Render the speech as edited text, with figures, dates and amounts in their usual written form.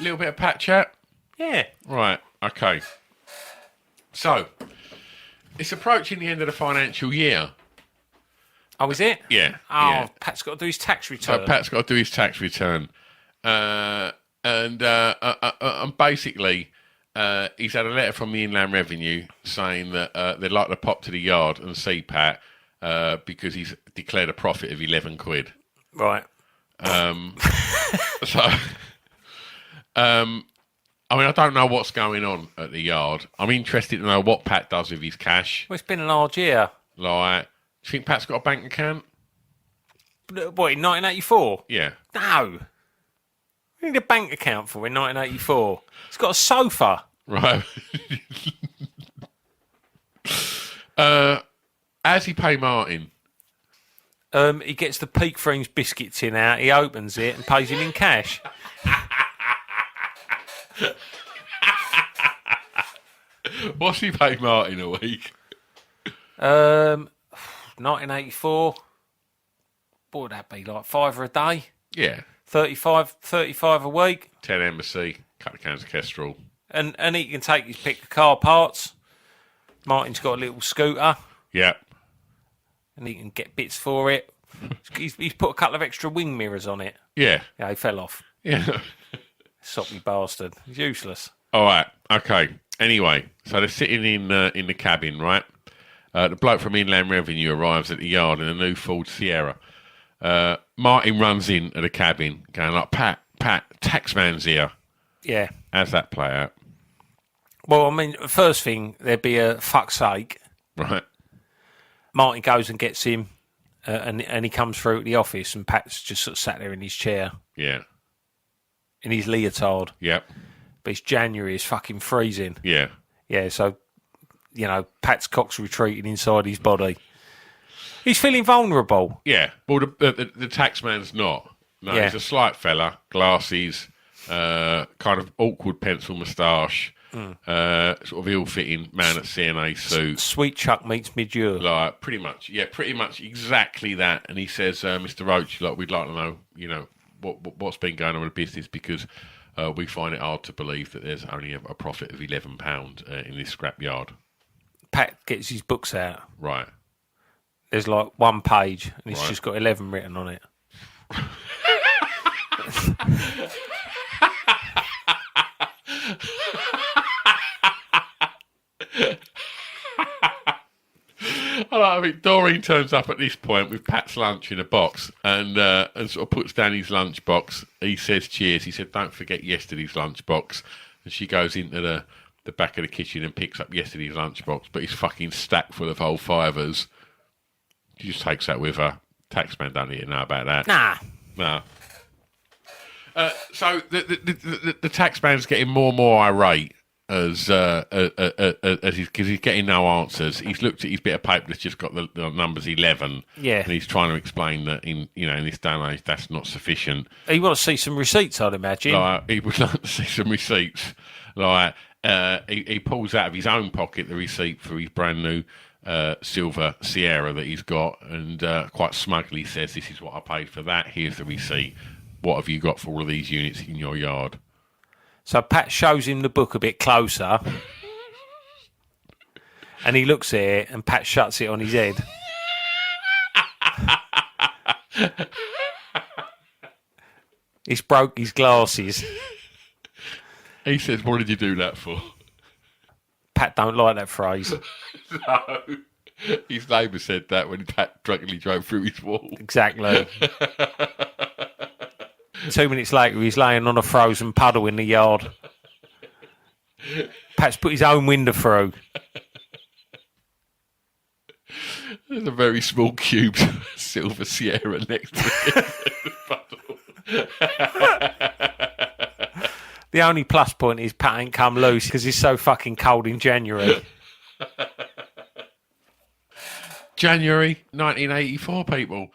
little bit of Pat chat? Yeah. Right, okay. So, it's approaching the end of the financial year. Oh, is it? Yeah. Oh, yeah. Pat's got to do his tax return. So Pat's got to do his tax return. And basically, he's had a letter from the Inland Revenue saying that they'd like to pop to the yard and see Pat because he's declared a profit of 11 quid. Right. I mean, I don't know what's going on at the yard. I'm interested to know what Pat does with his cash. Well, it's been an hard year. Like, do you think Pat's got a bank account? What, in 1984? Yeah. No. You need a bank account for in 1984. It's got a sofa. Right. How's he pay Martin? He gets the Peak Frames biscuit tin out, he opens it and pays him in cash. What's he pay Martin a week? 1984. What would that be, like £5 a day? Yeah. 35 a week. 10 embassy, couple of cans of Kestrel. And he can take his pick of car parts. Martin's got a little scooter. Yeah. And he can get bits for it. He's put a couple of extra wing mirrors on it. Yeah. Yeah, he fell off. Yeah. Soppy bastard. He's useless. All right. Okay. Anyway, so they're sitting in the cabin, right? The bloke from Inland Revenue arrives at the yard in a new Ford Sierra. Martin runs into the cabin, going like, Pat, taxman's here. Yeah. How's that play out? Well, I mean, first thing, there'd be a fuck's sake. Right. Martin goes and gets him, and he comes through at the office, and Pat's just sort of sat there in his chair. Yeah. In his leotard. Yep. But it's January, it's fucking freezing. Yeah. Yeah, so, Pat's cock's retreating inside his body. He's feeling vulnerable. Yeah. Well, the taxman's not. No, Yeah. He's a slight fella, glasses, kind of awkward pencil moustache, sort of ill-fitting man at CNA suit. Sweet Chuck meets mid-year. Like, pretty much exactly that. And he says, Mr. Roach, we'd like to know, what's been going on with the business because we find it hard to believe that there's only a profit of £11 in this scrapyard. Pat gets his books out. Right. There's like one page, and it's Right. just got 11 written on it. I think Doreen turns up at this point with Pat's lunch in a box and sort of puts down his lunch box. He says cheers. He said, don't forget yesterday's lunch box. And she goes into the back of the kitchen and picks up yesterday's lunch box, but it's fucking stacked full of old fivers. She just takes that with her. Taxman don't need to know about that. Nah. No. So the taxman's getting more and more irate as he's getting no answers. He's looked at his bit of paper that's just got the numbers 11. Yeah. And he's trying to explain that in this day and age that's not sufficient. You want to see some receipts, I'd imagine. He would like to see some receipts. He pulls out of his own pocket the receipt for his brand new silver Sierra that he's got, and quite smugly says, "This is what I paid for that. Here's the receipt. What have you got for all of these units in your yard?" So Pat shows him the book a bit closer, and he looks at it, and Pat shuts it on his head. He's broke his glasses. He says, "What did you do that for?" Pat don't like that phrase. No. His neighbour said that when Pat drunkenly drove through his wall. Exactly. 2 minutes later, he's laying on a frozen puddle in the yard. Pat's put his own window through. There's a very small cubed silver Sierra next to the puddle. The only plus point is Pat ain't come loose because it's so fucking cold in January. January 1984, people.